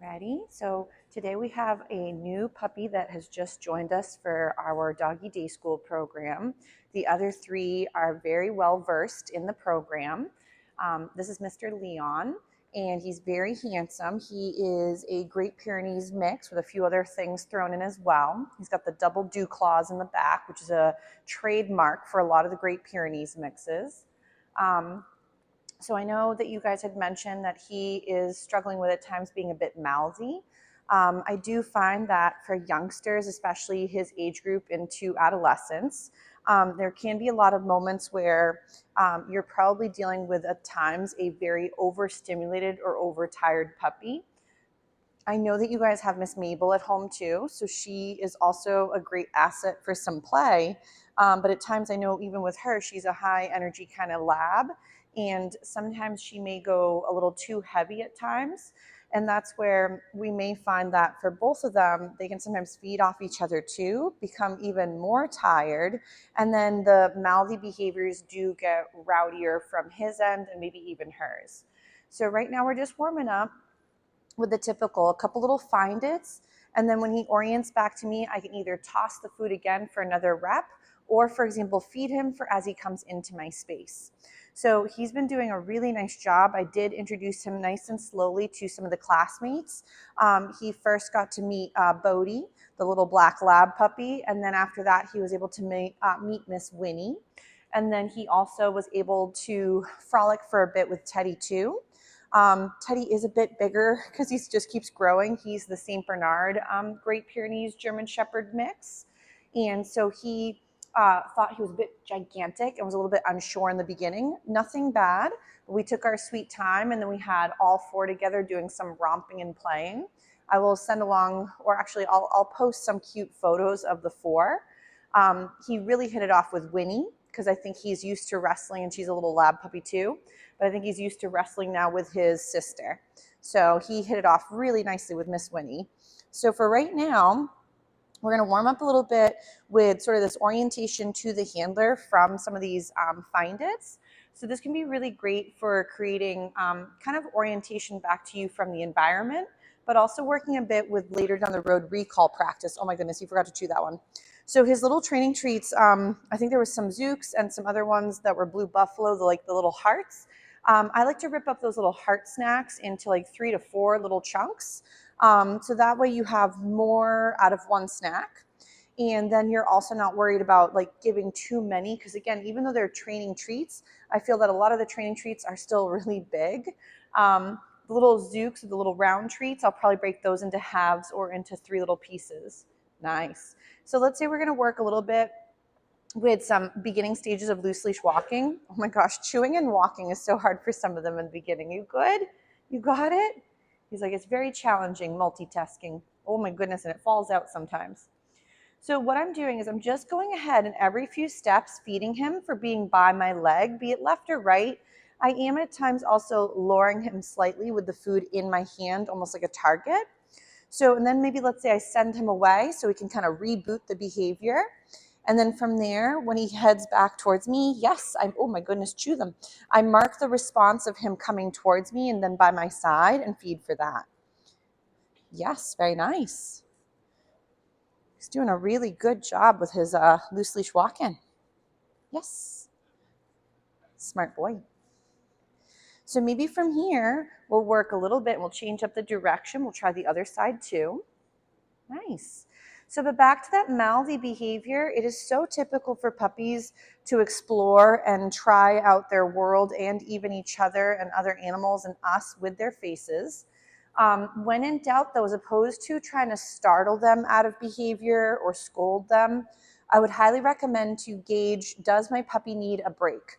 Ready? So today we have a new puppy that has just joined us for our doggy day school program. The other three are very well versed in the program. This is Mr. Leon, and he's very handsome. He is a Great Pyrenees mix with a few other things thrown in as well. He's got the double dew claws in the back, which is a trademark for a lot of the Great Pyrenees mixes. So I know that you guys had mentioned that he is struggling with at times being a bit mouthy. I do find that for youngsters, especially his age group into adolescence, there can be a lot of moments where you're probably dealing with at times a very overstimulated or overtired puppy. I know that you guys have Miss Mabel at home too, so she is also a great asset for some play. But at times I know even with her, she's a high energy kind of lab, and sometimes she may go a little too heavy at times. And that's where we may find that for both of them, they can sometimes feed off each other too, become even more tired. And then the mouthy behaviors do get rowdier from his end and maybe even hers. So right now we're just warming up with the typical, a couple little find its, and then when he orients back to me, I can either toss the food again for another rep, or for example, feed him for as he comes into my space. So he's been doing a really nice job. I did introduce him nice and slowly to some of the classmates. He first got to meet Bodie, the little black lab puppy, and then after that, he was able to meet Miss Winnie. And then he also was able to frolic for a bit with Teddy too. Teddy is a bit bigger because he just keeps growing. He's the St. Bernard Great Pyrenees German Shepherd mix. And so he thought he was a bit gigantic and was a little bit unsure in the beginning. Nothing bad, but we took our sweet time and then we had all four together doing some romping and playing. I will send along, or actually I'll post some cute photos of the four. He really hit it off with Winnie because I think he's used to wrestling and she's a little lab puppy too. But I think he's used to wrestling now with his sister. So he hit it off really nicely with Miss Winnie. So for right now, we're going to warm up a little bit with sort of this orientation to the handler from some of these find its. So this can be really great for creating kind of orientation back to you from the environment, but also working a bit with later down the road recall practice. Oh my goodness, you forgot to chew that one. So his little training treats, I think there was some Zooks and some other ones that were Blue Buffalo, like the little hearts. I like to rip up those little heart snacks into like 3 to 4 little chunks. So that way you have more out of one snack. And then you're also not worried about like giving too many. Because again, even though they're training treats, I feel that a lot of the training treats are still really big. The little Zooks, the little round treats, I'll probably break those into halves or into 3 little pieces. Nice. So let's say we're going to work a little bit with some beginning stages of loose leash walking. Oh my gosh, chewing and walking is so hard for some of them in the beginning. You good? You got it? He's like, it's very challenging multitasking. Oh my goodness, and it falls out sometimes. So what I'm doing is I'm just going ahead and every few steps feeding him for being by my leg, be it left or right. I am at times also lowering him slightly with the food in my hand, almost like a target. So, and then maybe let's say I send him away so we can kind of reboot the behavior. And then from there, when he heads back towards me, yes, oh my goodness, chew them. I mark the response of him coming towards me and then by my side and feed for that. Yes, very nice. He's doing a really good job with his loose leash walking. Yes. Smart boy. So maybe from here, we'll work a little bit. We'll change up the direction. We'll try the other side too. Nice. So, but back to that mouthy behavior, it is so typical for puppies to explore and try out their world and even each other and other animals and us with their faces. When in doubt, though, as opposed to trying to startle them out of behavior or scold them, I would highly recommend to gauge, does my puppy need a break?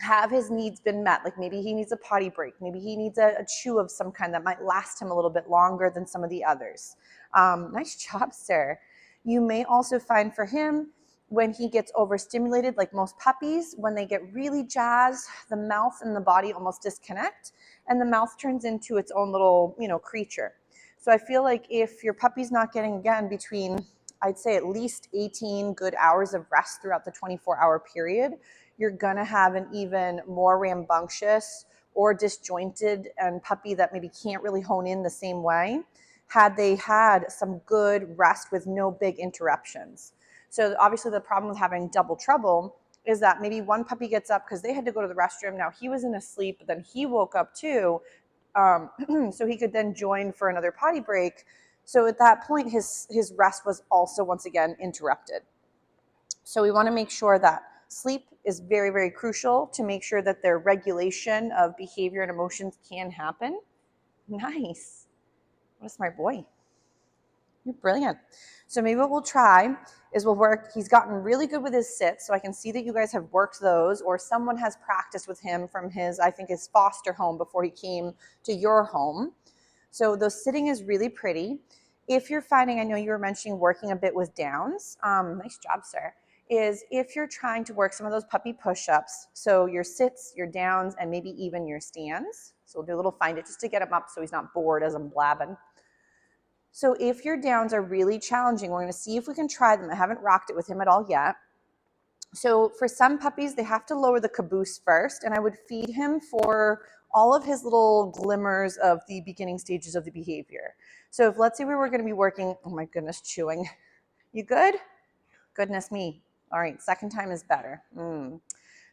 Have his needs been met? Like maybe he needs a potty break. Maybe he needs a chew of some kind that might last him a little bit longer than some of the others. Nice job, sir. You may also find for him when he gets overstimulated, like most puppies, when they get really jazzed, the mouth and the body almost disconnect and the mouth turns into its own little, creature. So I feel like if your puppy's not getting, again, between, I'd say at least 18 good hours of rest throughout the 24-hour period, you're going to have an even more rambunctious or disjointed and puppy that maybe can't really hone in the same way, had they had some good rest with no big interruptions. So obviously the problem with having double trouble is that maybe one puppy gets up because they had to go to the restroom. Now he was in a sleep, but then he woke up too. So he could then join for another potty break. So at that point, his rest was also once again interrupted. So we want to make sure that sleep is very, very crucial to make sure that their regulation of behavior and emotions can happen. Nice. What a smart boy. You're brilliant. So maybe what we'll try is we'll work, he's gotten really good with his sits, so I can see that you guys have worked those, or someone has practiced with him from his, I think his foster home before he came to your home. So the sitting is really pretty. If you're finding, I know you were mentioning working a bit with downs, nice job, sir, is if you're trying to work some of those puppy push-ups, so your sits, your downs, and maybe even your stands. So we'll do a little find it just to get him up so he's not bored as I'm blabbing. So if your downs are really challenging, we're going to see if we can try them. I haven't rocked it with him at all yet. So for some puppies, they have to lower the caboose first, and I would feed him for all of his little glimmers of the beginning stages of the behavior. So if let's say we were going to be working, oh my goodness, chewing. You good? Goodness me. All right, second time is better.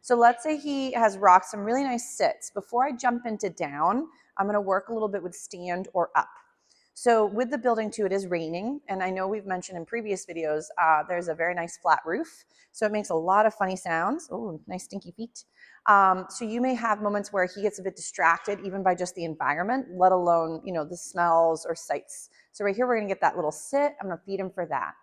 So let's say he has rocked some really nice sits. Before I jump into down, I'm going to work a little bit with stand or up. So with the building too, it is raining. And I know we've mentioned in previous videos, there's a very nice flat roof. So it makes a lot of funny sounds. Oh, nice stinky feet. So you may have moments where he gets a bit distracted even by just the environment, let alone, the smells or sights. So right here, we're gonna get that little sit. I'm gonna feed him for that.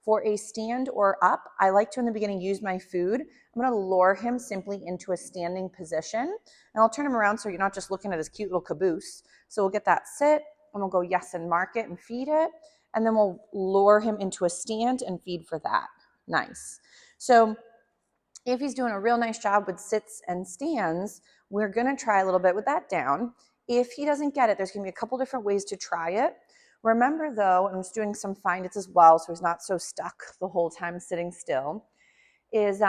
For a stand or up, I like to in the beginning use my food. I'm gonna lure him simply into a standing position, and I'll turn him around so you're not just looking at his cute little caboose. So we'll get that sit, and we'll go yes and mark it and feed it, and then we'll lure him into a stand and feed for that. Nice. So if he's doing a real nice job with sits and stands, we're gonna try a little bit with that down. If he doesn't get it, there's gonna be a couple different ways to try it. Remember though, I'm just doing some find its as well, so he's not so stuck the whole time sitting still, is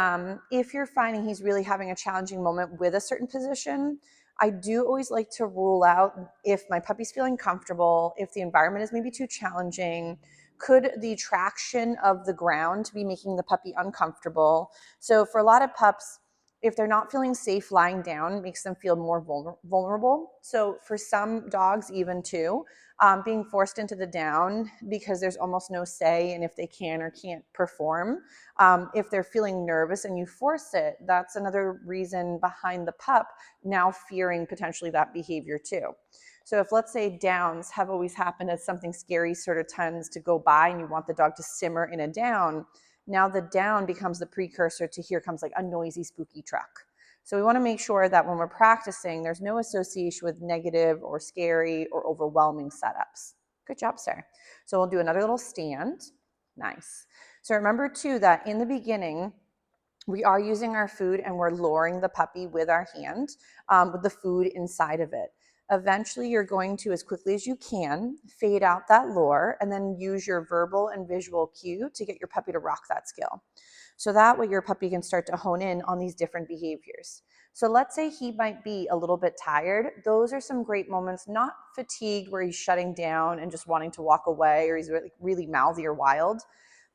if you're finding he's really having a challenging moment with a certain position, I do always like to rule out if my puppy's feeling comfortable, if the environment is maybe too challenging, could the traction of the ground be making the puppy uncomfortable? So for a lot of pups, if they're not feeling safe lying down, it makes them feel more vulnerable. So for some dogs even too, being forced into the down because there's almost no say in if they can or can't perform. If they're feeling nervous and you force it, that's another reason behind the pup now fearing potentially that behavior too. So if let's say downs have always happened as something scary sort of tends to go by and you want the dog to simmer in a down, now the down becomes the precursor to here comes like a noisy, spooky truck. So we want to make sure that when we're practicing, there's no association with negative or scary or overwhelming setups. Good job, sir. So we'll do another little stand. Nice. So remember too that in the beginning, we are using our food and we're luring the puppy with our hand with the food inside of it. Eventually, you're going to, as quickly as you can, fade out that lure and then use your verbal and visual cue to get your puppy to rock that skill. So that way your puppy can start to hone in on these different behaviors. So let's say he might be a little bit tired. Those are some great moments, not fatigued where he's shutting down and just wanting to walk away or he's really mouthy or wild.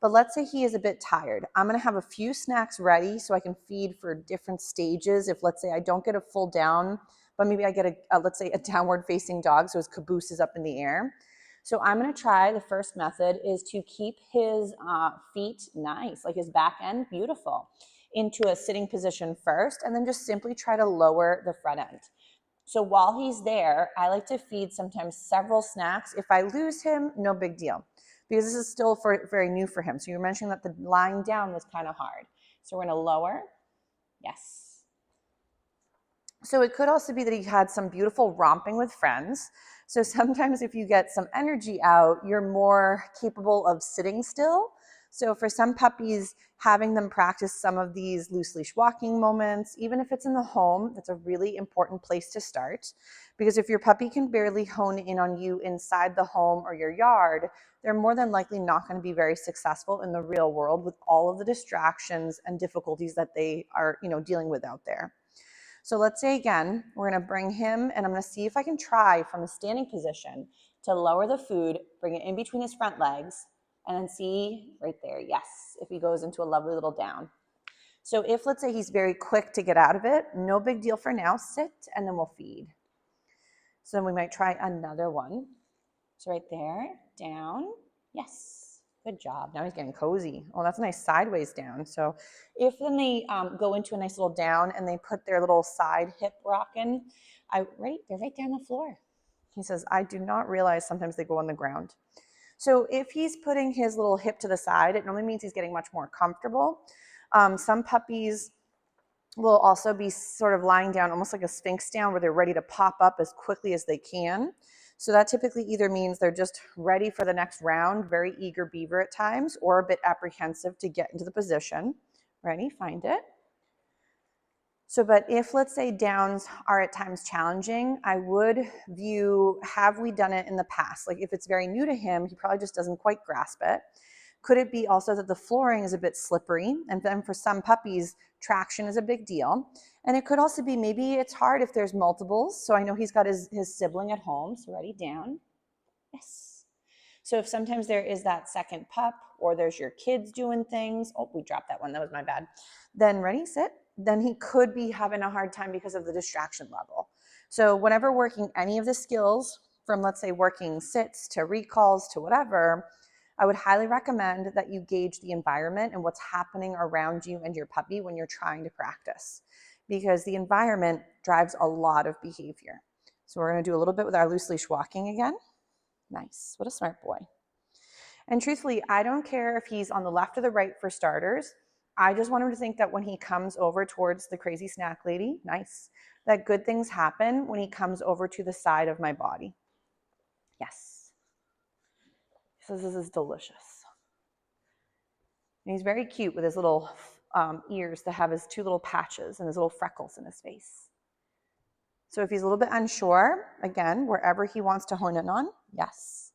But let's say he is a bit tired. I'm going to have a few snacks ready so I can feed for different stages. If let's say I don't get a full down, but maybe I get let's say a downward facing dog, so his caboose is up in the air. So I'm going to try, the first method is to keep his feet nice, like his back end, beautiful, into a sitting position first, and then just simply try to lower the front end. So while he's there, I like to feed sometimes several snacks. If I lose him, no big deal, because this is still very new for him. So you were mentioning that the lying down was kind of hard. So we're going to lower. Yes. So it could also be that he had some beautiful romping with friends. So sometimes if you get some energy out, you're more capable of sitting still. So for some puppies, having them practice some of these loose leash walking moments, even if it's in the home, that's a really important place to start. Because if your puppy can barely hone in on you inside the home or your yard, they're more than likely not going to be very successful in the real world with all of the distractions and difficulties that they are, dealing with out there. So let's say again, we're gonna bring him, and I'm gonna see if I can try from a standing position to lower the food, bring it in between his front legs, and then see right there, yes, if he goes into a lovely little down. So if, let's say, he's very quick to get out of it, no big deal for now, sit, and then we'll feed. So then we might try another one. So right there, down, yes, good job. Now he's getting cozy. Oh, that's a nice sideways down. So if then they go into a nice little down and they put their little side hip rocking, they're right there on the floor. He says, I do not realize sometimes they go on the ground. So if he's putting his little hip to the side, it normally means he's getting much more comfortable. Some puppies will also be sort of lying down almost like a sphinx down where they're ready to pop up as quickly as they can. So that typically either means they're just ready for the next round, very eager beaver at times, or a bit apprehensive to get into the position. Ready? Find it. So, but if, let's say, downs are at times challenging, I would view, have we done it in the past? Like if it's very new to him, he probably just doesn't quite grasp it. Could it be also that the flooring is a bit slippery? And then for some puppies, traction is a big deal. And it could also be maybe it's hard if there's multiples. So I know he's got his sibling at home. So ready, down. Yes. So if sometimes there is that second pup or there's your kids doing things. Oh, we dropped that one. That was my bad. Then ready, sit. Then he could be having a hard time because of the distraction level. So whenever working any of the skills from, let's say, working sits to recalls to whatever, I would highly recommend that you gauge the environment and what's happening around you and your puppy when you're trying to practice, because the environment drives a lot of behavior. So we're going to do a little bit with our loose leash walking again. Nice. What a smart boy. And truthfully, I don't care if he's on the left or the right for starters. I just want him to think that when he comes over towards the crazy snack lady, nice, that good things happen when he comes over to the side of my body. Yes. He says this is delicious. And he's very cute with his little ears that have his two little patches and his little freckles in his face. So if he's a little bit unsure, again, wherever he wants to hone in on, yes.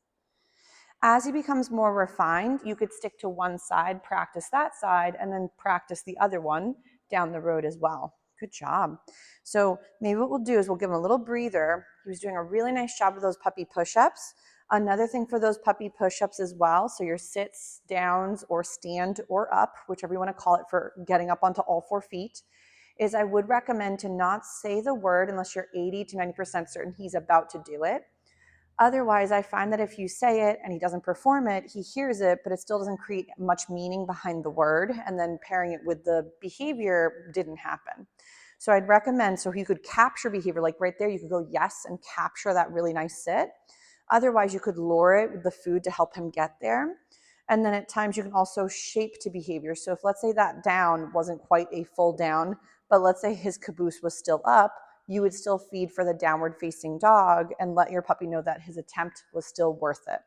As he becomes more refined, you could stick to one side, practice that side, and then practice the other one down the road as well. Good job. So maybe what we'll do is we'll give him a little breather. He was doing a really nice job with those puppy push-ups. Another thing for those puppy push-ups as well, so your sits, downs, or stand or up, whichever you want to call it for getting up onto all 4 feet, is I would recommend to not say the word unless you're 80 to 90% certain he's about to do it. Otherwise, I find that if you say it and he doesn't perform it, he hears it, but it still doesn't create much meaning behind the word, and then pairing it with the behavior didn't happen. So I'd recommend, so you could capture behavior, like right there, you could go yes and capture that really nice sit. Otherwise, you could lure it with the food to help him get there. And then at times you can also shape to behavior. So if, let's say, that down wasn't quite a full down, but let's say his caboose was still up, you would still feed for the downward facing dog and let your puppy know that his attempt was still worth it.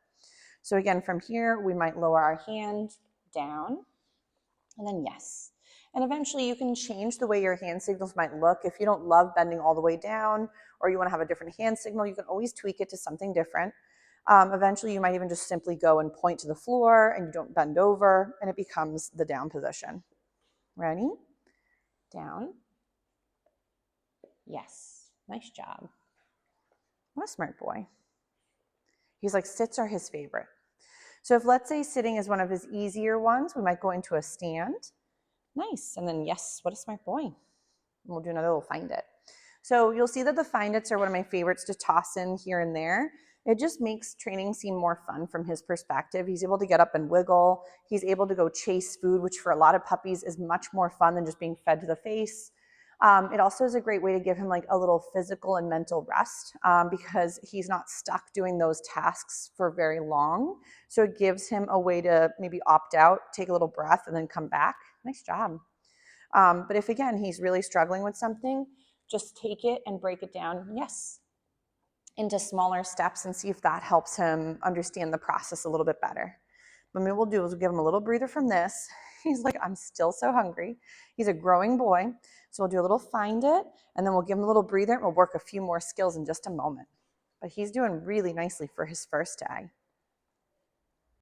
So again, from here, we might lower our hand down and then yes. And eventually you can change the way your hand signals might look. If you don't love bending all the way down or you want to have a different hand signal, you can always tweak it to something different. Eventually you might even just simply go and point to the floor and you don't bend over and it becomes the down position. Ready? Down. Yes, nice job. What a smart boy. He's like, sits are his favorite. So if, let's say, sitting is one of his easier ones, we might go into a stand. Nice, and then yes, what a smart boy. And we'll do another little find it. So you'll see that the find its are one of my favorites to toss in here and there. It just makes training seem more fun from his perspective. He's able to get up and wiggle. He's able to go chase food, which for a lot of puppies is much more fun than just being fed to the face. It also is a great way to give him like a little physical and mental rest because he's not stuck doing those tasks for very long. So it gives him a way to maybe opt out, take a little breath, and then come back. Nice job. But if, again, he's really struggling with something, just take it and break it down, yes, into smaller steps and see if that helps him understand the process a little bit better. But maybe what we'll do is we'll give him a little breather from this. He's like, I'm still so hungry. He's a growing boy. So we'll do a little find it, and then we'll give him a little breather, and we'll work a few more skills in just a moment. But he's doing really nicely for his first day.